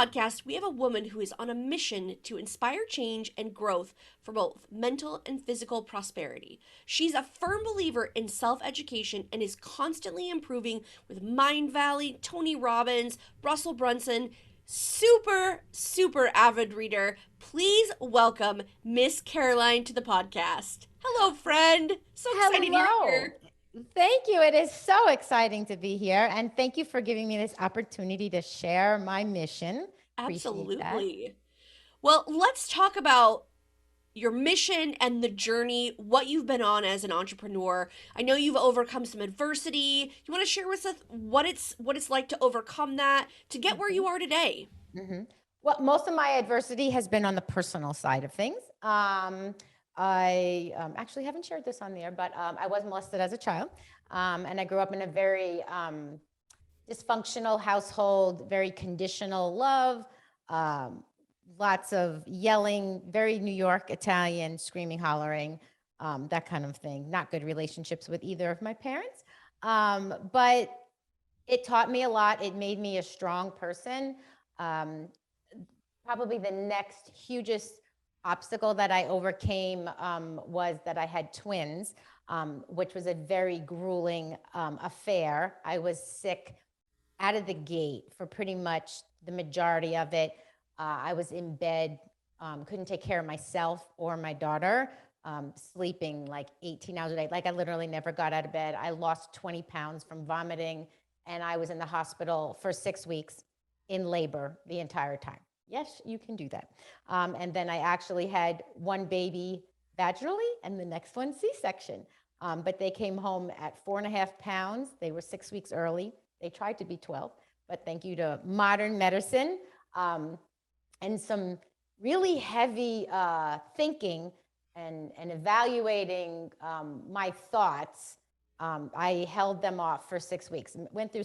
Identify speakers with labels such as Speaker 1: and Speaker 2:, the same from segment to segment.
Speaker 1: podcast, we have a woman who is on a mission to inspire change and growth for both mental and physical prosperity. She's a firm believer in self education and is constantly improving with Mind Valley, Tony Robbins, Russell Brunson. Super, super avid reader. Please welcome Miss Caroline to the podcast. Hello, friend. So excited you're
Speaker 2: Hello.
Speaker 1: here.
Speaker 2: Thank you. It is so exciting to be here. And thank you for giving me this opportunity to share my mission. Appreciate that.
Speaker 1: Absolutely. Well, let's talk about your mission and the journey, what you've been on as an entrepreneur. I know you've overcome some adversity. You want to share with us what it's like to overcome that to get where
Speaker 2: hmm
Speaker 1: you are today?
Speaker 2: hmm Well, most of my adversity has been on the personal side of things. I actually haven't shared this on there, but I was molested as a child. And I grew up in a very dysfunctional household, very conditional love, um, lots of yelling, very New York Italian, screaming, hollering, that kind of thing. Not good relationships with either of my parents. But it taught me a lot. It made me a strong person. Um, Probably the next hugest obstacle that I overcame was that I had twins, which was a very grueling affair. I was sick out of the gate for pretty much the majority of it. I was in bed, couldn't take care of myself or my daughter, sleeping like 18 hours a day. Like I literally never got out of bed. I lost 20 pounds from vomiting, and I was in the hospital for 6 weeks in labor the entire time. Yes, you can do that. And then I actually had one baby vaginally and the next one C-section. But they came home at 4.5 pounds. They were 6 weeks early. They tried to be 12, but thank you to modern medicine um, and some really heavy thinking and evaluating my thoughts. I held them off for 6 weeks. Went through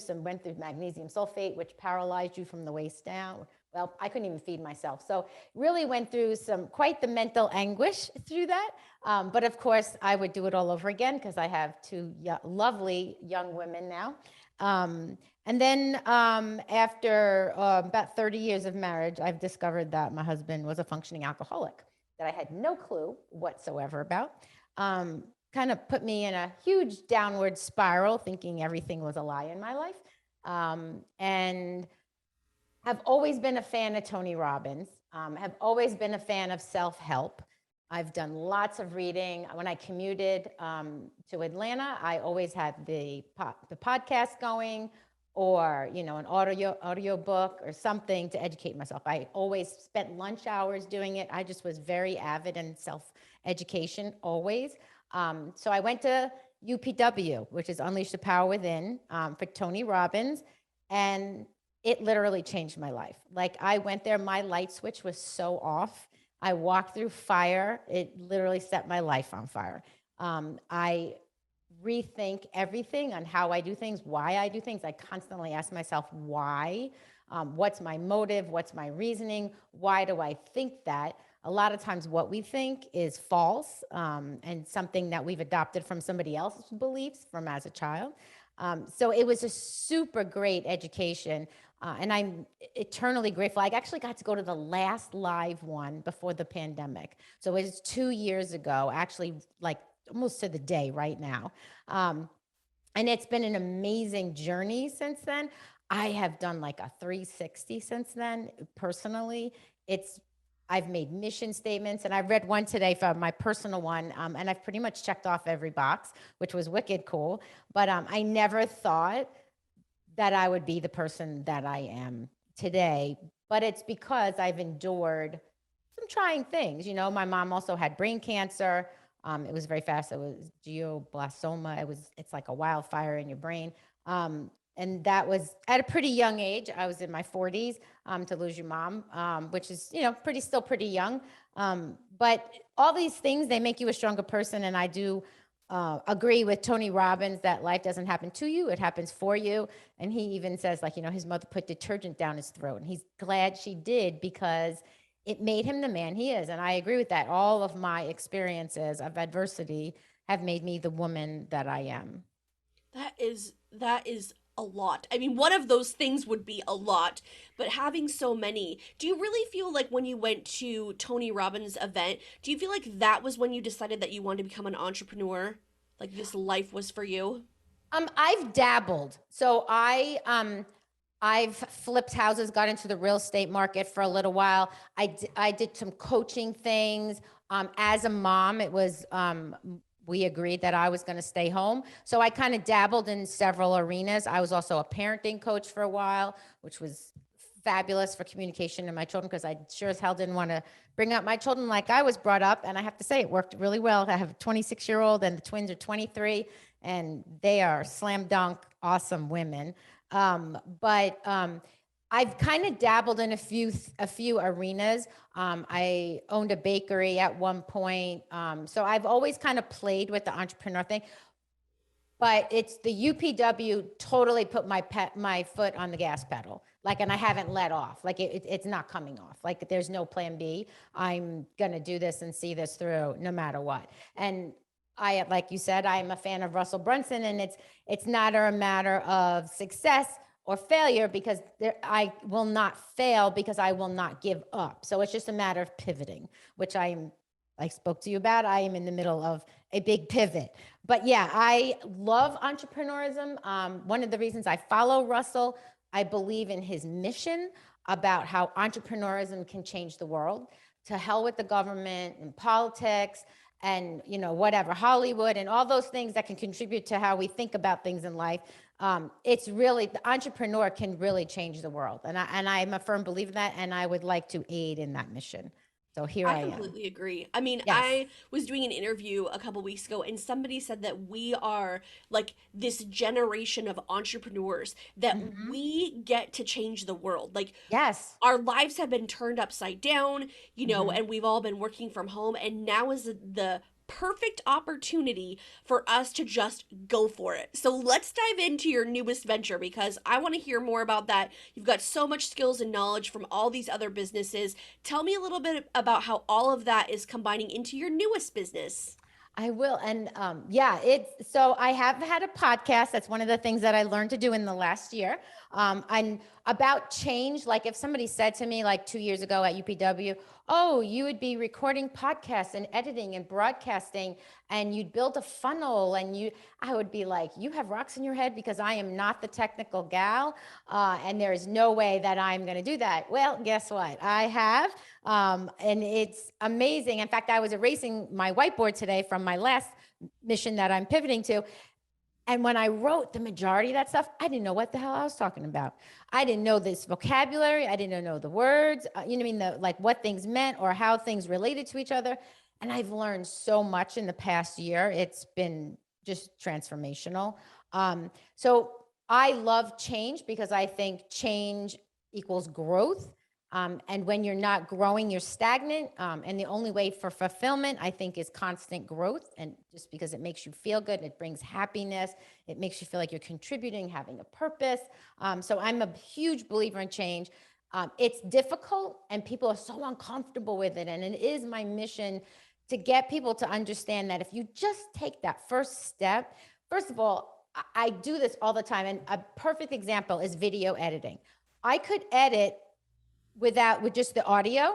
Speaker 2: magnesium sulfate, which paralyzed you from the waist down. Well, I couldn't even feed myself. So really went through quite the mental anguish through that. But of course, I would do it all over again because I have two lovely young women now. And then after about 30 years of marriage, I've discovered that my husband was a functioning alcoholic that I had no clue whatsoever about. Kind of put me in a huge downward spiral, thinking everything was a lie in my life. And have always been a fan of Tony Robbins, have always been a fan of self-help. I've done lots of reading. When I commuted to Atlanta, I always had the podcast going, or an audio book or something to educate myself. I always spent lunch hours doing it. I just was very avid in self-education always. So I went to UPW, which is Unleash the Power Within, for Tony Robbins, and it literally changed my life. Like I went there, my light switch was so off. I walked through fire. It literally set my life on fire. I rethink everything on how I do things, why I do things. I constantly ask myself, why? What's my motive? What's my reasoning? Why do I think that? A lot of times what we think is false and something that we've adopted from somebody else's beliefs from as a child. So it was a super great education. And I'm eternally grateful. I actually got to go to the last live one before the pandemic. So it was 2 years ago, actually, like almost to the day right now. And it's been an amazing journey since then. I have done like a 360 since then, personally. It's I've made mission statements, and I read one today for my personal one, and I've pretty much checked off every box, which was wicked cool. But I never thought that I would be the person that I am today. But it's because I've endured some trying things. My mom also had brain cancer. It was very fast. It was glioblastoma. It's like a wildfire in your brain. And that was at a pretty young age. I was in my 40s to lose your mom, which is, still pretty young. But all these things, they make you a stronger person. And I do agree with Tony Robbins that life doesn't happen to you, it happens for you. And he even says, like, his mother put detergent down his throat, and he's glad she did because it made him the man he is. And I agree with that. All of my experiences of adversity have made me the woman that I am.
Speaker 1: That is a lot. I mean, one of those things would be a lot, but having so many, do you really feel like when you went to Tony Robbins' event, do you feel like that was when you decided that you wanted to become an entrepreneur? Like this life was for you?
Speaker 2: I've dabbled. So I've flipped houses, got into the real estate market for a little while. I did some coaching things. As a mom, it was, we agreed that I was going to stay home. So I kind of dabbled in several arenas. I was also a parenting coach for a while, which was fabulous for communication to my children, because I sure as hell didn't want to bring up my children like I was brought up. And I have to say, it worked really well. I have a 26-year-old and the twins are 23, and they are slam dunk, awesome women. But I've kind of dabbled in a few arenas. I owned a bakery at one point. So I've always kind of played with the entrepreneur thing. But it's the UPW totally put my foot on the gas pedal. Like, and I haven't let off. Like it's not coming off. Like there's no plan B. I'm gonna do this and see this through no matter what. And I, like you said, I'm a fan of Russell Brunson, and it's not a matter of success or failure, because I will not fail because I will not give up. So it's just a matter of pivoting, which I spoke to you about. I am in the middle of a big pivot. But yeah, I love entrepreneurism. One of the reasons I follow Russell, I believe in his mission about how entrepreneurism can change the world. To hell with the government and politics and, whatever, Hollywood and all those things that can contribute to how we think about things in life. It's really, the entrepreneur can really change the world. And I'm a firm believer in that, and I would like to aid in that mission. So here
Speaker 1: I
Speaker 2: I am.
Speaker 1: completely agree. I mean,
Speaker 2: Yes.
Speaker 1: I was doing an interview a couple weeks ago, and somebody said that we are like this generation of entrepreneurs, that
Speaker 2: Mm-hmm.
Speaker 1: we get to change the world. Like,
Speaker 2: Yes.
Speaker 1: our lives have been turned upside down,
Speaker 2: Mm-hmm.
Speaker 1: and we've all been working from home, and now is the perfect opportunity for us to just go for it. So let's dive into your newest venture, because I want to hear more about that. You've got so much skills and knowledge from all these other businesses. Tell me a little bit about how all of that is combining into your newest business.
Speaker 2: I will. And yeah, so I have had a podcast. That's one of the things that I learned to do in the last year. And about change, like if somebody said to me like 2 years ago at UPW, oh, you would be recording podcasts and editing and broadcasting, and you'd build a funnel, and I would be like, you have rocks in your head, because I am not the technical gal. And there is no way that I'm going to do that. Well, guess what? I have. And it's amazing. In fact, I was erasing my whiteboard today from my last mission that I'm pivoting to. And when I wrote the majority of that stuff, I didn't know what the hell I was talking about. I didn't know this vocabulary. I didn't know the words, you know what I mean? Like what things meant or how things related to each other. And I've learned so much in the past year. It's been just transformational. So I love change, because I think change equals growth. And when you're not growing, you're stagnant. And the only way for fulfillment, I think, is constant growth. And just because it makes you feel good, it brings happiness, it makes you feel like you're contributing, having a purpose. So I'm a huge believer in change. It's difficult, and people are so uncomfortable with it. And it is my mission to get people to understand that if you just take that first step, first of all, I do this all the time. And a perfect example is video editing. I could edit with just the audio,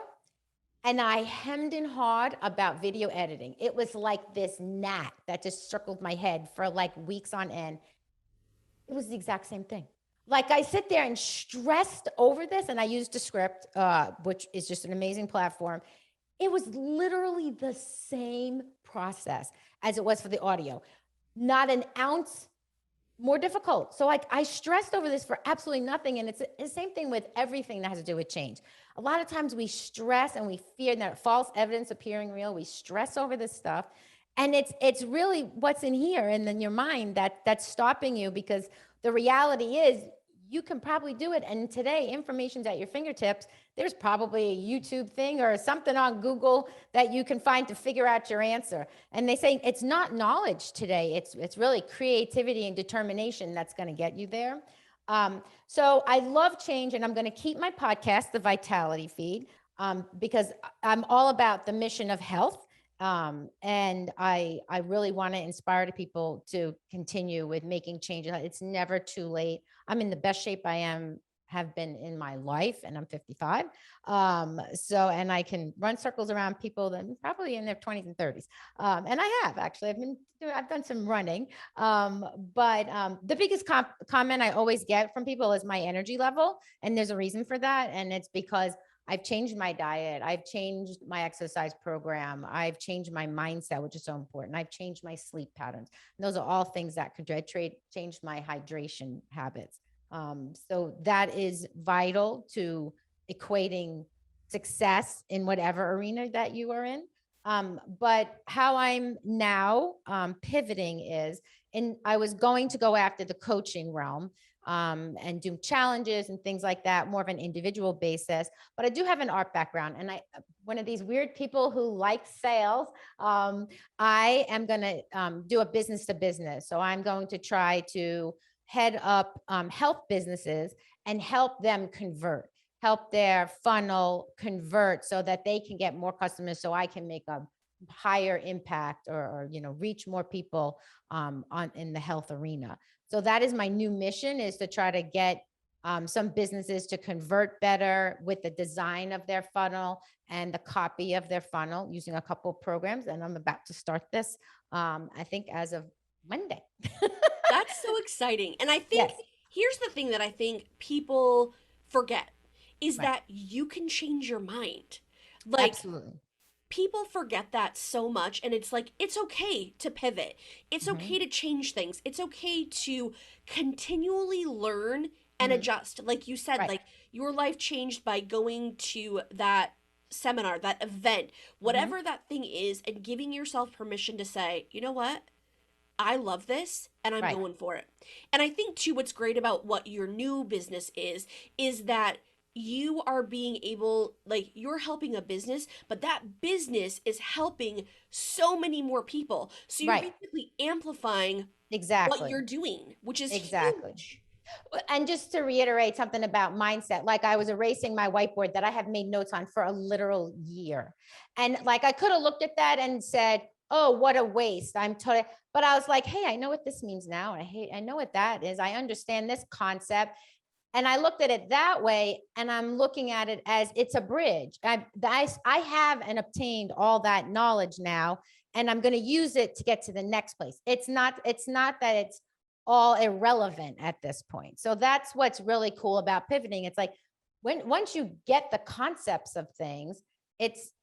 Speaker 2: and I hemmed and hawed about video editing. It was like this gnat that just circled my head for like weeks on end. It was the exact same thing. Like I sit there and stressed over this, and I used a script, which is just an amazing platform. It was literally the same process as it was for the audio. Not an ounce more difficult. So like I stressed over this for absolutely nothing. And it's the same thing with everything that has to do with change. A lot of times we stress and we fear that false evidence appearing real. We stress over this stuff. And it's really what's in here and in your mind that's stopping you, because the reality is you can probably do it. And today, information's at your fingertips. There's probably a YouTube thing or something on Google that you can find to figure out your answer. And they say it's not knowledge today. It's really creativity and determination that's going to get you there. So I love change, and I'm going to keep my podcast, The Vitality Feed, because I'm all about the mission of health. And I really want to inspire the people to continue with making changes. It's never too late. I'm in the best shape I have been in my life, and I'm 55. So, and I can run circles around people that are probably in their 20s and 30s. And I have actually, I've done some running. But the biggest comment I always get from people is my energy level. And there's a reason for that. And it's because I've changed my diet. I've changed my exercise program. I've changed my mindset, which is so important. I've changed my sleep patterns. And those are all things that could change my hydration habits. So that is vital to equating success in whatever arena that you are in. But how I'm now pivoting is, and I was going to go after the coaching realm, and do challenges and things like that, more of an individual basis. But I do have an art background, and one of these weird people who like sales. I am going to do a business to business. So I'm going to try to head up health businesses and help them convert, help their funnel convert so that they can get more customers, so I can make a higher impact, or reach more people in the health arena. So that is my new mission, is to try to get some businesses to convert better with the design of their funnel and the copy of their funnel, using a couple of programs. And I'm about to start this, I think, as of Monday.
Speaker 1: That's so exciting. And I think
Speaker 2: Yes.
Speaker 1: here's the thing that I think people forget is
Speaker 2: Right.
Speaker 1: that you can change your mind. Like,
Speaker 2: Absolutely.
Speaker 1: people forget that so much, and it's like, it's okay to pivot. It's
Speaker 2: Hmm.
Speaker 1: okay to change things. It's okay to continually learn and
Speaker 2: Hmm.
Speaker 1: adjust. Like you said,
Speaker 2: Right.
Speaker 1: like, your life changed by going to that seminar, that event,
Speaker 2: Hmm.
Speaker 1: whatever that thing is, and giving yourself permission to say, you know what? I love this and I'm
Speaker 2: Right.
Speaker 1: going for it. And I think too, what's great about what your new business is that you are being able, like, you're helping a business, but that business is helping so many more people. So you're
Speaker 2: Right.
Speaker 1: basically amplifying what
Speaker 2: Exactly.
Speaker 1: you're doing, which is
Speaker 2: Exactly.
Speaker 1: huge.
Speaker 2: And just to reiterate something about mindset, like I was erasing my whiteboard that I have made notes on for a literal year. And like I could have looked at that and said, oh, what a waste. I'm totally, but I was like, hey, I know what this means now. I know what that is. I understand this concept. And I looked at it that way, and I'm looking at it as it's a bridge. I have and obtained all that knowledge now, and I'm going to use it to get to the next place. It's not that it's all irrelevant at this point. So that's what's really cool about pivoting. It's like, once you get the concepts of things,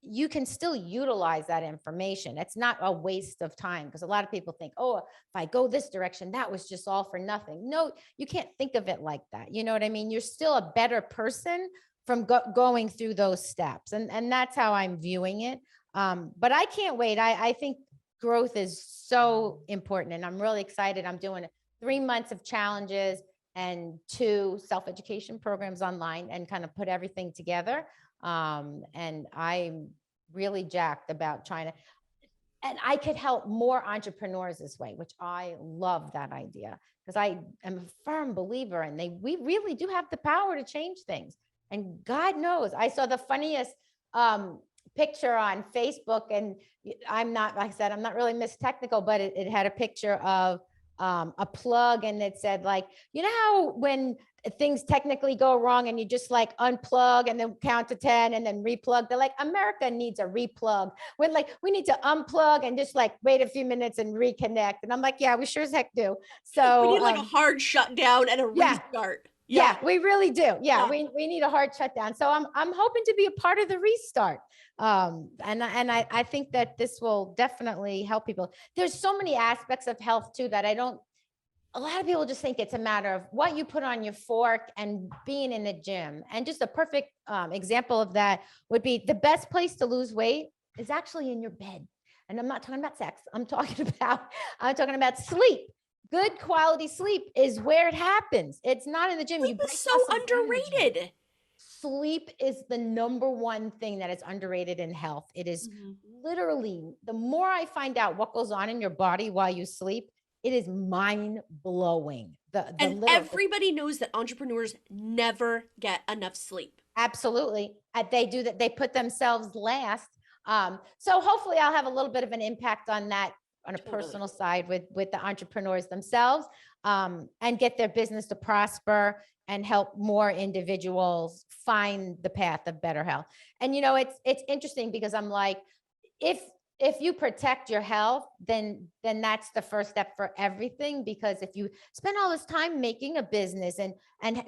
Speaker 2: you can still utilize that information. It's not a waste of time, because a lot of people think, oh, if I go this direction, that was just all for nothing. No, you can't think of it like that. You know what I mean? You're still a better person from going through those steps. And that's how I'm viewing it. But I can't wait. I think growth is so important, and I'm really excited. I'm doing 3 months of challenges and 2 self-education programs online, and kind of put everything together. And I'm really jacked about trying to, and I could help more entrepreneurs this way, which I love that idea, because I am a firm believer, and we really do have the power to change things. And God knows, I saw the funniest picture on Facebook, and I'm not, like I said, I'm not really Miss Technical, but it had a picture of a plug, and it said, like, you know how when things technically go wrong and you just like unplug and then count to 10 and then replug, they're like, America needs a replug. We're like, we need to unplug and just like wait a few minutes and reconnect. And I'm like, yeah, we sure as heck do.
Speaker 1: We
Speaker 2: So
Speaker 1: need like a hard shutdown and a
Speaker 2: yeah.
Speaker 1: restart. Yeah.
Speaker 2: Yeah, we really do. Yeah,
Speaker 1: Yeah.
Speaker 2: we need a hard shutdown. So I'm hoping to be a part of the restart. And I think that this will definitely help people. There's so many aspects of health too that I don't, a lot of people just think it's a matter of what you put on your fork and being in the gym. And just a perfect example of that would be, the best place to lose weight is actually in your bed. And I'm not talking about sex. I'm talking about sleep. Good quality sleep is where it happens. It's not in the gym. You
Speaker 1: Sleep is
Speaker 2: break
Speaker 1: so
Speaker 2: muscle down in the gym.
Speaker 1: underrated.
Speaker 2: Sleep is the number one thing that is underrated in health. It is
Speaker 1: Mhm.
Speaker 2: literally, the more I find out what goes on in your body while you sleep, it is mind blowing. The
Speaker 1: And
Speaker 2: little,
Speaker 1: everybody knows that entrepreneurs never get enough sleep.
Speaker 2: absolutely. They do that. They put themselves last. So hopefully I'll have a little bit of an impact on that on a
Speaker 1: Totally.
Speaker 2: personal side with the entrepreneurs themselves, and get their business to prosper and help more individuals find the path of better health. And it's interesting because I'm like, if if you protect your health, then that's the first step for everything. Because if you spend all this time making a business and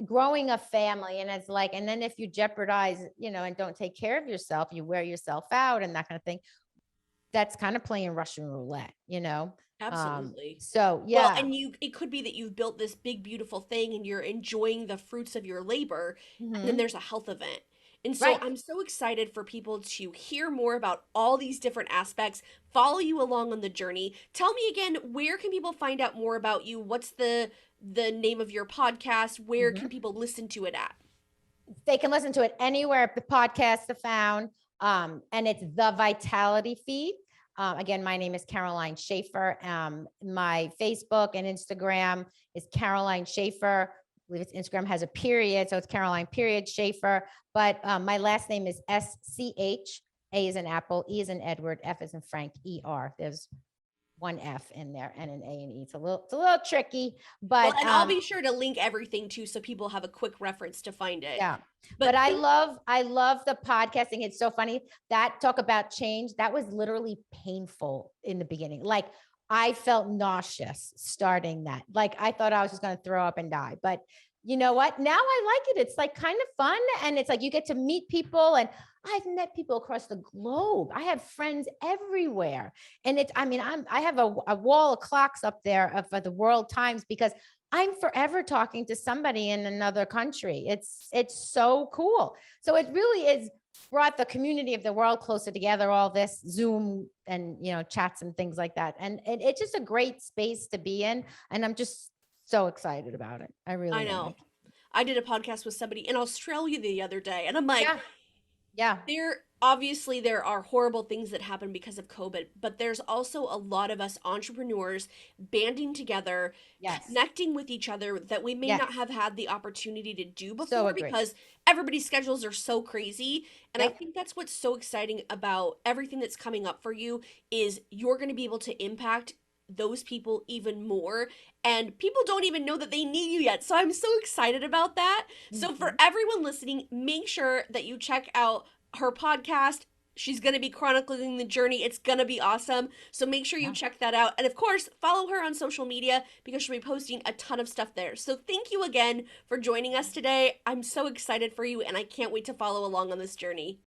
Speaker 2: growing a family, and it's like, and then if you jeopardize, and don't take care of yourself, you wear yourself out and that kind of thing, that's kind of playing Russian roulette.
Speaker 1: Absolutely.
Speaker 2: So
Speaker 1: Well,
Speaker 2: yeah.
Speaker 1: and it could be that you've built this big, beautiful thing and you're enjoying the fruits of your labor, and then
Speaker 2: Hmm.
Speaker 1: there's a health event. And so
Speaker 2: Right.
Speaker 1: I'm so excited for people to hear more about all these different aspects, follow you along on the journey. Tell me again, where can people find out more about you? What's the name of your podcast? Where can
Speaker 2: Hmm.
Speaker 1: people listen to it at?
Speaker 2: They can listen to it anywhere the podcasts are found. And it's the Vitality Feed. Again, my name is Caroline Schaefer. My Facebook and Instagram is Caroline Schaefer. I believe it's Instagram has a period, so it's Caroline period Schaefer. But my last name is SCH. A is in Apple, E is in Edward, F is in Frank, ER. There's one F in there and an A and E. It's a little tricky,
Speaker 1: Well,
Speaker 2: but
Speaker 1: and I'll be sure to link everything too so people have a quick reference to find it.
Speaker 2: yeah. But
Speaker 1: But
Speaker 2: I love the podcasting. It's so funny that talk about change. That was literally painful in the beginning. Like I felt nauseous starting that. Like I thought I was just going to throw up and die. But you know what? Now I like it. It's like kind of fun. And it's like you get to meet people, and I've met people across the globe. I have friends everywhere. And I mean, I have a wall of clocks up there of the World Times, because I'm forever talking to somebody in another country. It's so cool. So it really is brought the community of the world closer together, all this Zoom and chats and things like that. And it's just a great space to be in. And I'm just so excited about it. I
Speaker 1: I
Speaker 2: really am.
Speaker 1: know. I did a podcast with somebody in Australia the other day, and I'm like,
Speaker 2: Yeah. Yeah.
Speaker 1: there are horrible things that happen because of COVID, but there's also a lot of us entrepreneurs banding together,
Speaker 2: Yes.
Speaker 1: connecting with each other that we may not
Speaker 2: Yes.
Speaker 1: have had the opportunity to do
Speaker 2: So
Speaker 1: before
Speaker 2: agree.
Speaker 1: because everybody's schedules are so crazy. And I
Speaker 2: Yep.
Speaker 1: think that's what's so exciting about everything that's coming up for you is you're going to be able to impact those people even more, and people don't even know that they need you yet. So I'm so excited about that. So for
Speaker 2: Mhm.
Speaker 1: everyone listening, make sure that you check out her podcast. She's going to be chronicling the journey. It's going to be awesome. So make sure you
Speaker 2: Yeah.
Speaker 1: check that out. And of course, follow her on social media because she'll be posting a ton of stuff there. So thank you again for joining us today. I'm so excited for you and I can't wait to follow along on this journey.